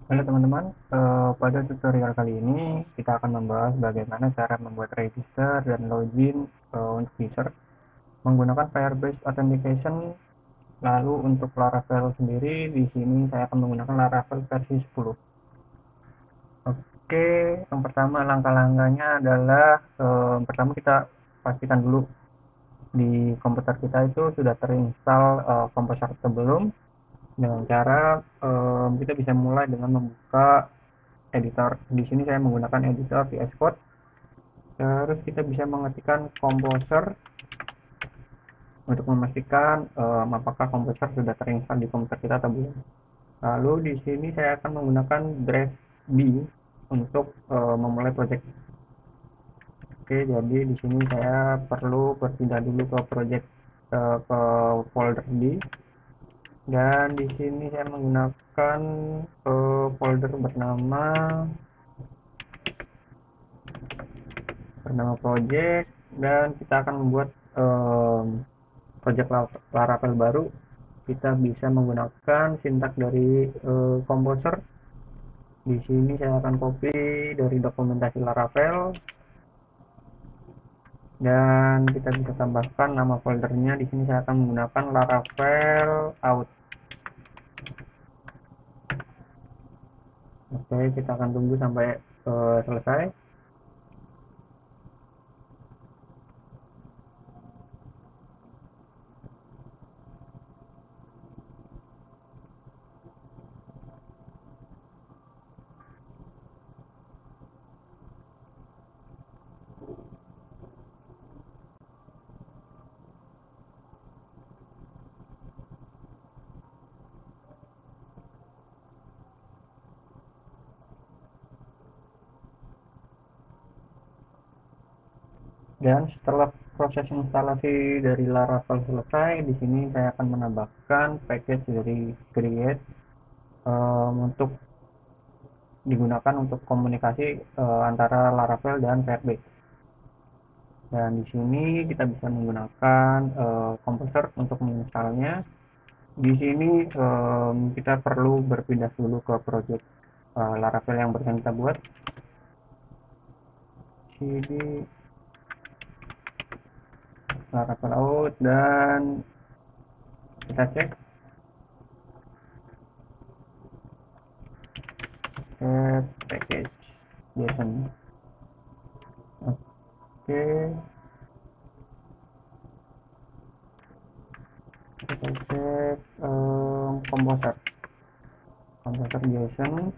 Halo teman-teman, pada tutorial kali ini kita akan membahas bagaimana cara membuat register dan login untuk user menggunakan Firebase Authentication. Lalu untuk Laravel sendiri, di sini saya akan menggunakan Laravel versi 10. Oke, yang pertama langkah-langkahnya adalah pertama kita pastikan dulu di komputer kita itu sudah terinstall Composer atau belum. Dengan cara kita bisa mulai dengan membuka editor. Di sini saya menggunakan editor VS Code. Terus kita bisa mengetikkan Composer untuk memastikan apakah Composer sudah terinstall di komputer kita atau belum. Lalu di sini saya akan menggunakan drive B untuk memulai project. Oke, jadi di sini saya perlu berpindah dulu ke project ke folder D, dan di sini saya menggunakan folder bernama project, dan kita akan membuat project Laravel baru. Kita bisa menggunakan sintak dari Composer. Di sini saya akan copy dari dokumentasi Laravel, dan kita bisa tambahkan nama foldernya. Di sini saya akan menggunakan Laravel out. Oke, kita akan tunggu sampai selesai. Dan setelah proses instalasi dari Laravel selesai, di sini saya akan menambahkan package dari Create untuk digunakan untuk komunikasi antara Laravel dan Firebase. Dan di sini kita bisa menggunakan Composer untuk menginstalnya. Di sini kita perlu berpindah dulu ke project Laravel yang baru kita buat. Cd Laravel out, dan kita cek package JSON. Oke, kita cek Composer JSON.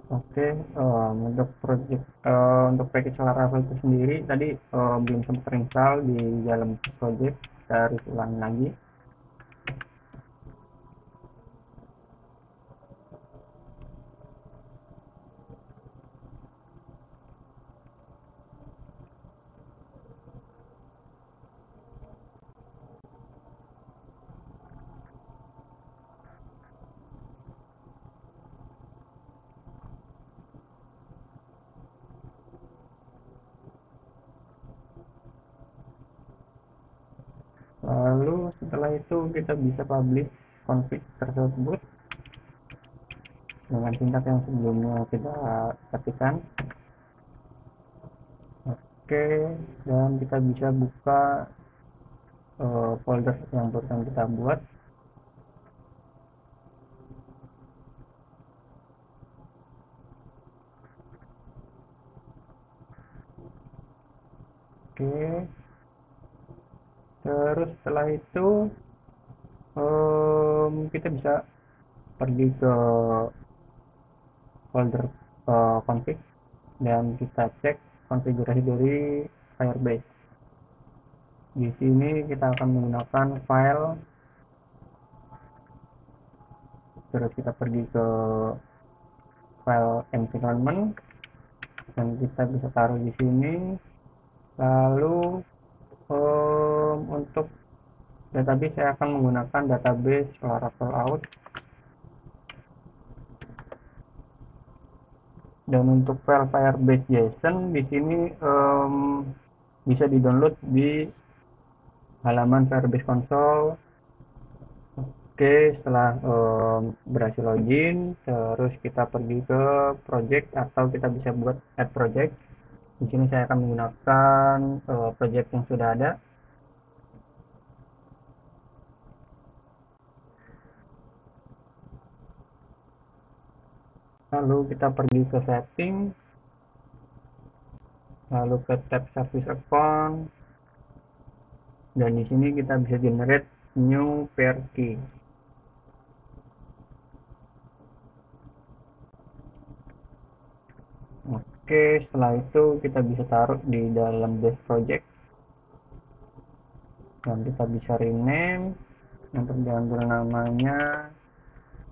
Oke, untuk package Laravel itu sendiri tadi belum sempat terinstall di dalam project. Kita harus ulangi lagi. Lalu setelah itu kita bisa publish config tersebut dengan sintak yang sebelumnya kita ketikkan. Oke, dan kita bisa buka folder yang barusan kita buat. Oke, terus setelah itu kita bisa pergi ke folder config, dan kita cek konfigurasi dari Firebase. Di sini kita akan menggunakan file, terus kita pergi ke file environment, dan kita bisa taruh di sini. Lalu untuk database saya akan menggunakan database Laravel out. Dan untuk file Firebase JSON di sini bisa di-download di halaman Firebase Console. Oke, setelah berhasil login, terus kita pergi ke project atau kita bisa buat add project. Di sini saya akan menggunakan project yang sudah ada. Lalu kita pergi ke setting, lalu ke tab service account, dan di sini kita bisa generate new pair key. Oke, setelah itu kita bisa taruh di dalam base project, dan kita bisa rename untuk diambil namanya,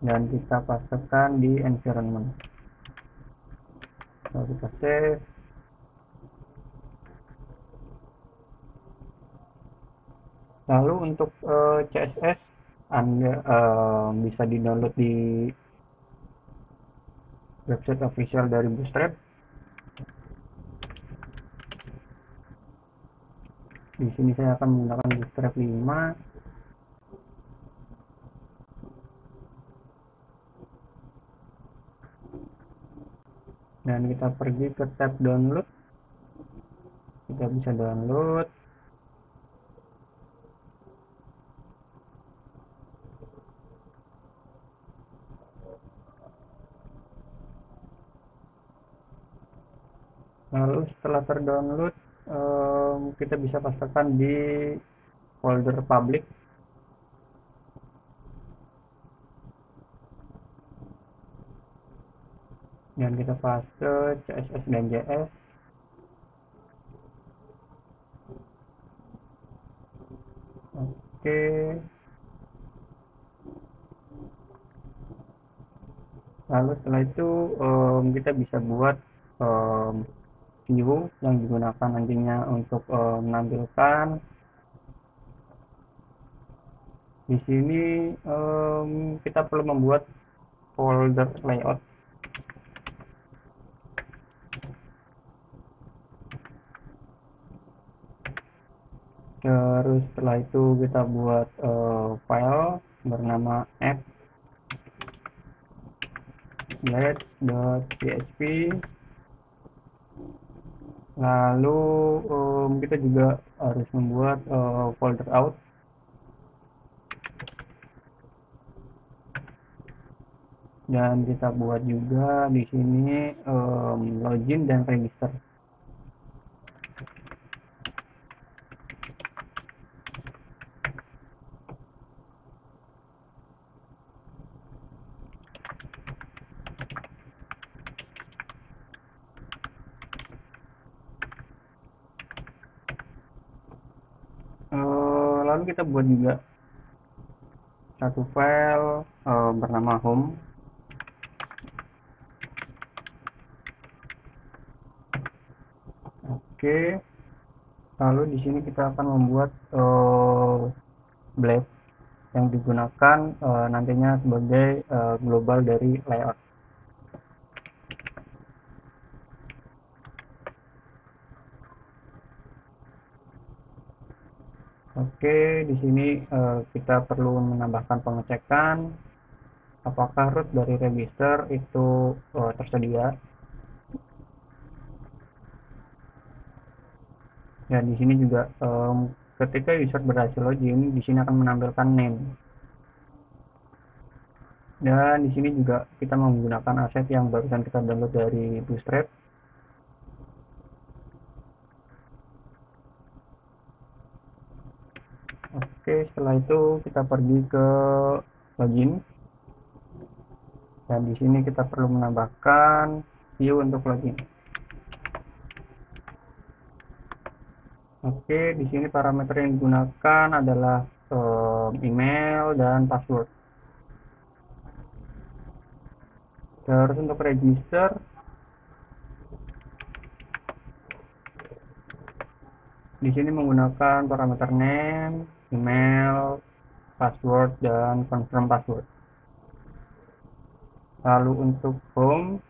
dan kita pastikan di environment. Lalu kita save. Lalu untuk CSS Anda bisa di-download di website official dari Bootstrap. Di sini saya akan menggunakan Bootstrap 5. Dan kita pergi ke tab download. Kita bisa download. Lalu setelah terdownload, kita bisa pastikan di folder public. Dan kita paste CSS dan JS. Oke. Lalu setelah itu kita bisa buat view yang digunakan nantinya untuk menampilkan. Di sini kita perlu membuat folder layout. Terus setelah itu kita buat file bernama app.blades.php. Lalu kita juga harus membuat folder out. Dan kita buat juga di sini login dan register. Lalu kita buat juga satu file bernama home. Oke. Lalu di sini kita akan membuat blade yang digunakan nantinya sebagai global dari layout. Oke, di sini kita perlu menambahkan pengecekan apakah root dari register itu tersedia. Dan di sini juga ketika user berhasil login, di sini akan menampilkan name. Dan di sini juga kita menggunakan aset yang barusan kita download dari Bootstrap. Oke, setelah itu kita pergi ke login. Dan di sini kita perlu menambahkan view untuk login. Oke, di sini parameter yang digunakan adalah email dan password. Terus untuk register, di sini menggunakan parameter name, email, password, dan confirm password. Lalu untuk home,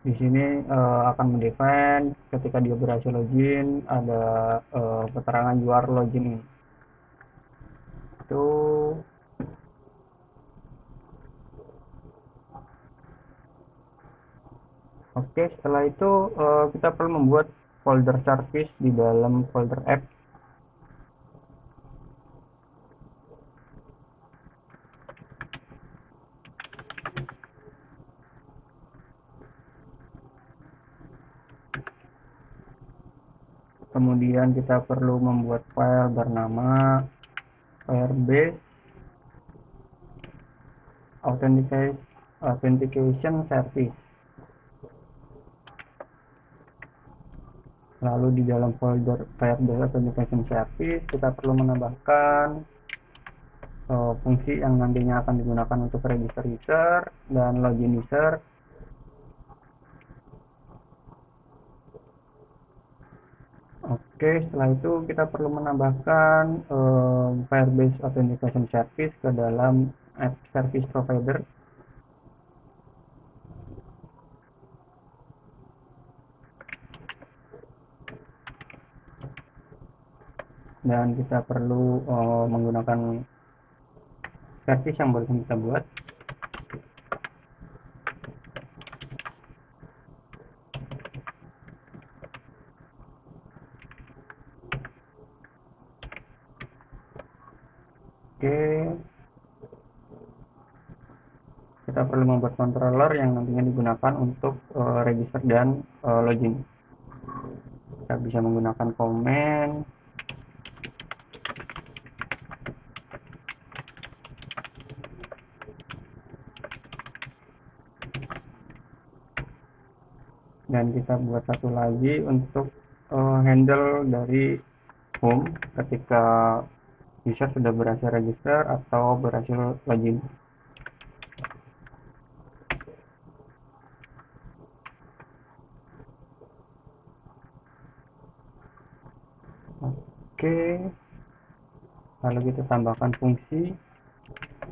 Di sini akan mendefine ketika dia berhasil login, ada keterangan you are login in. Itu oke, setelah itu kita perlu membuat folder service di dalam folder app. Kemudian kita perlu membuat file bernama Firebase Authentication Service. Lalu di dalam folder Firebase Authentication Service kita perlu menambahkan fungsi yang nantinya akan digunakan untuk register user dan login user. Oke, setelah itu kita perlu menambahkan Firebase Authentication Service ke dalam app service provider. Dan kita perlu menggunakan service yang baru kita buat. Oke, kita perlu membuat controller yang nantinya digunakan untuk register dan login. Kita bisa menggunakan command dan kita buat satu lagi untuk handle dari home ketika user sudah berhasil register atau berhasil login. Oke, lalu kita tambahkan fungsi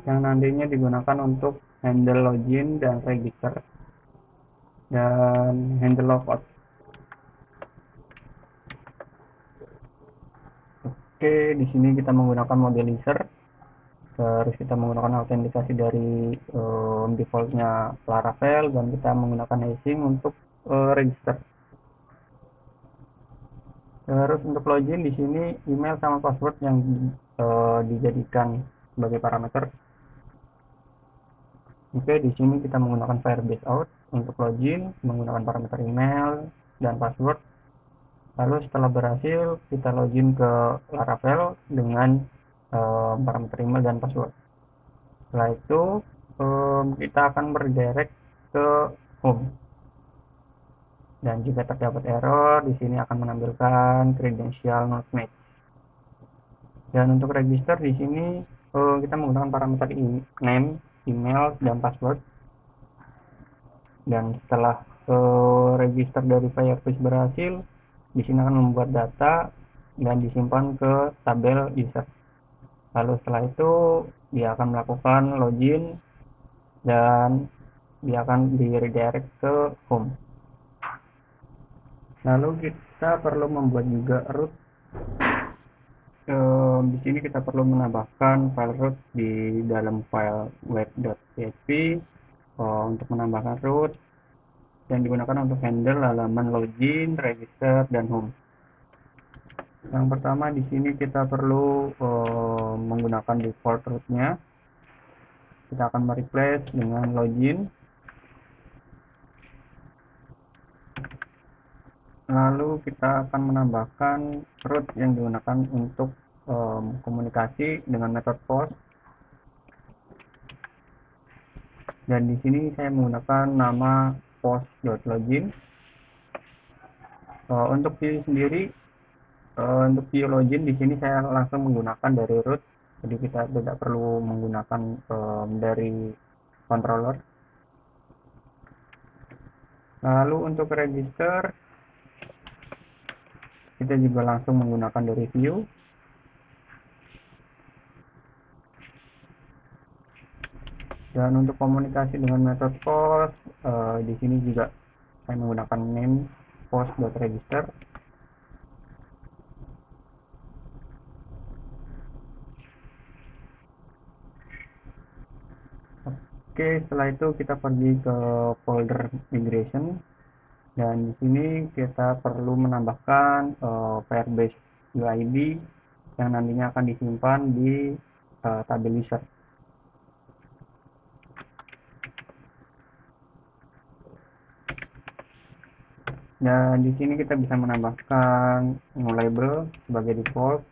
yang nantinya digunakan untuk handle login dan register dan handle logout. Oke, di sini kita menggunakan modelizer. Terus kita menggunakan autentikasi dari defaultnya Laravel dan kita menggunakan hashing untuk register. Terus untuk login di sini email sama password yang dijadikan sebagai parameter. Oke, di sini kita menggunakan Firebase Auth untuk login menggunakan parameter email dan password. Lalu setelah berhasil kita login ke Laravel dengan parameter email dan password. Setelah itu kita akan berdirect ke home. Dan jika terdapat error, di sini akan menampilkan credential not match. Dan untuk register di sini kita menggunakan parameter name, email, dan password. Dan setelah register dari Firebase berhasil, di sini akan membuat data dan disimpan ke tabel user. Lalu setelah itu dia akan melakukan login dan dia akan di redirect ke home. Lalu kita perlu membuat juga root. Di sini kita perlu menambahkan file root di dalam file web.php untuk menambahkan root yang digunakan untuk handle halaman login, register, dan home. Yang pertama di sini kita perlu menggunakan default rootnya. Kita akan mereplace dengan login. Lalu kita akan menambahkan root yang digunakan untuk komunikasi dengan metode post. Dan di sini saya menggunakan nama post.login. Untuk view sendiri, untuk view login di sini saya langsung menggunakan dari root, jadi kita tidak perlu menggunakan dari controller. Lalu untuk register kita juga langsung menggunakan dari view. Dan untuk komunikasi dengan metode post di sini juga Saya menggunakan name post.register. Oke, setelah itu kita pergi ke folder migration, dan di sini kita perlu menambahkan Firebase UID yang nantinya akan disimpan di tabel user. Dan di sini kita bisa menambahkan new label sebagai default.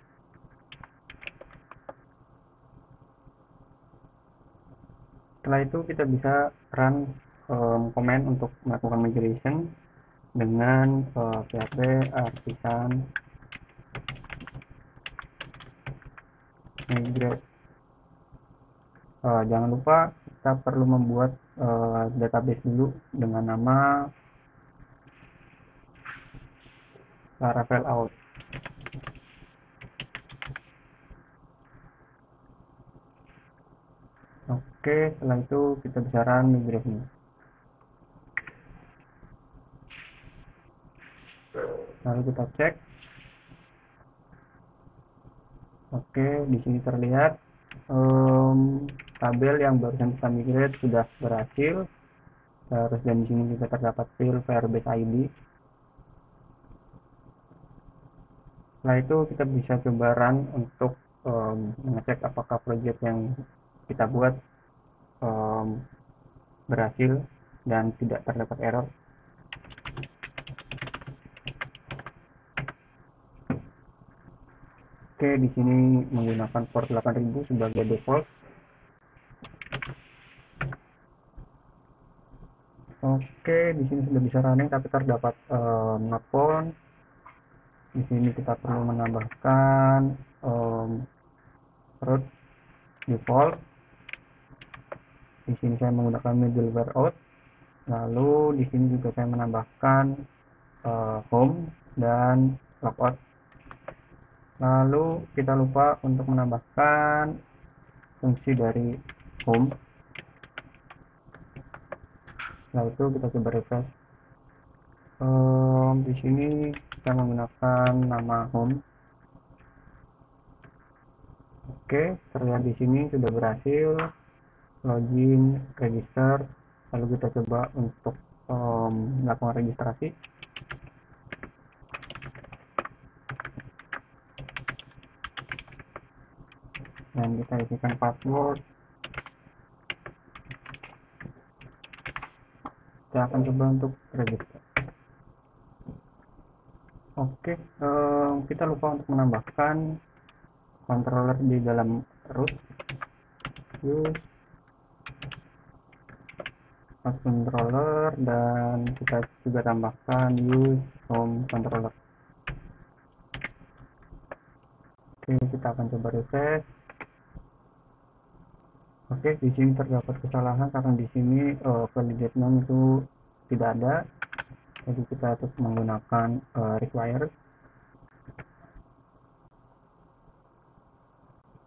Setelah itu kita bisa run command untuk melakukan migration dengan php artisan migrate. Jangan lupa kita perlu membuat database dulu dengan nama Laravel out. Oke, setelah itu kita bisa run migrasi. Lalu kita cek. Oke, di sini terlihat tabel yang barusan kita migrate sudah berhasil. Terus dan di sini juga terdapat file Firebase ID. Setelah itu kita bisa coba run untuk mengecek apakah project yang kita buat berhasil dan tidak terdapat error. Oke, di sini menggunakan port 8000 sebagai default. Oke, di sini sudah bisa running tapi terdapat notphone. Di sini kita perlu menambahkan root default. Di sini saya menggunakan middleware out. Lalu di sini juga saya menambahkan home dan logout. Lalu kita lupa untuk menambahkan fungsi dari home. Setelah itu kita coba refresh. Di sini kita menggunakan nama home. Oke, terlihat di sini sudah berhasil login, register. Lalu kita coba untuk melakukan registrasi. Dan kita isikan password. Kita akan coba untuk register. Oke, kita lupa untuk menambahkan controller di dalam root. Use controller, dan kita juga tambahkan use home controller. Oke, kita akan coba refresh. Oke, di sini terdapat kesalahan karena di sini validate name itu tidak ada. Jadi kita harus menggunakan require.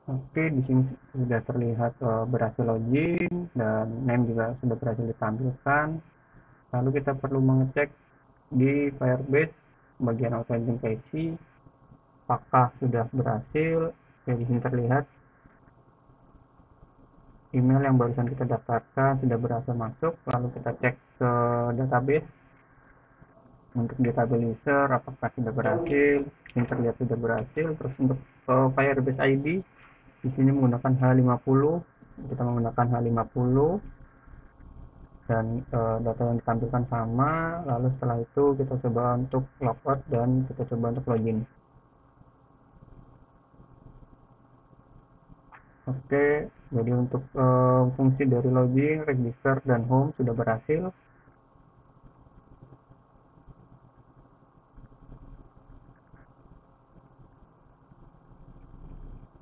Oke, di sini sudah terlihat berhasil login dan name juga sudah berhasil ditampilkan. Lalu kita perlu mengecek di Firebase bagian authentication apakah sudah berhasil. Oke, di sini terlihat email yang barusan kita daftarkan sudah berhasil masuk. Lalu kita cek ke database. Untuk database user apakah sudah berhasil. Ini terlihat sudah berhasil. Terus untuk Firebase ID di sini menggunakan H50. Kita menggunakan H50 dan data yang ditampilkan sama. Lalu setelah itu kita coba untuk logout dan kita coba untuk login. Oke, jadi untuk fungsi dari login, register, dan home sudah berhasil.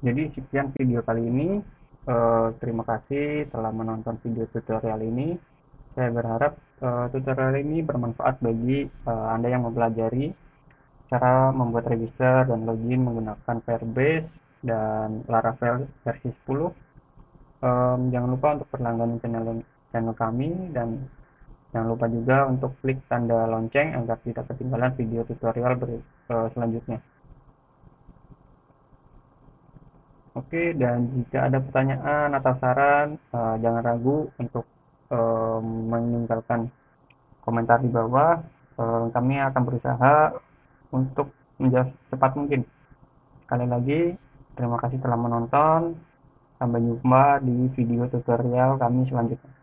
Jadi sekian video kali ini. Terima kasih telah menonton video tutorial ini. Saya berharap tutorial ini bermanfaat bagi Anda yang mempelajari cara membuat register dan login menggunakan Firebase dan Laravel versi 10. Jangan lupa untuk berlangganan channel kami dan Jangan lupa juga untuk klik tanda lonceng agar tidak ketinggalan video tutorial selanjutnya. Oke, dan jika ada pertanyaan atau saran, jangan ragu untuk meninggalkan komentar di bawah. Kami akan berusaha untuk menjawab secepat mungkin. Sekali lagi, terima kasih telah menonton. Sampai jumpa di video tutorial kami selanjutnya.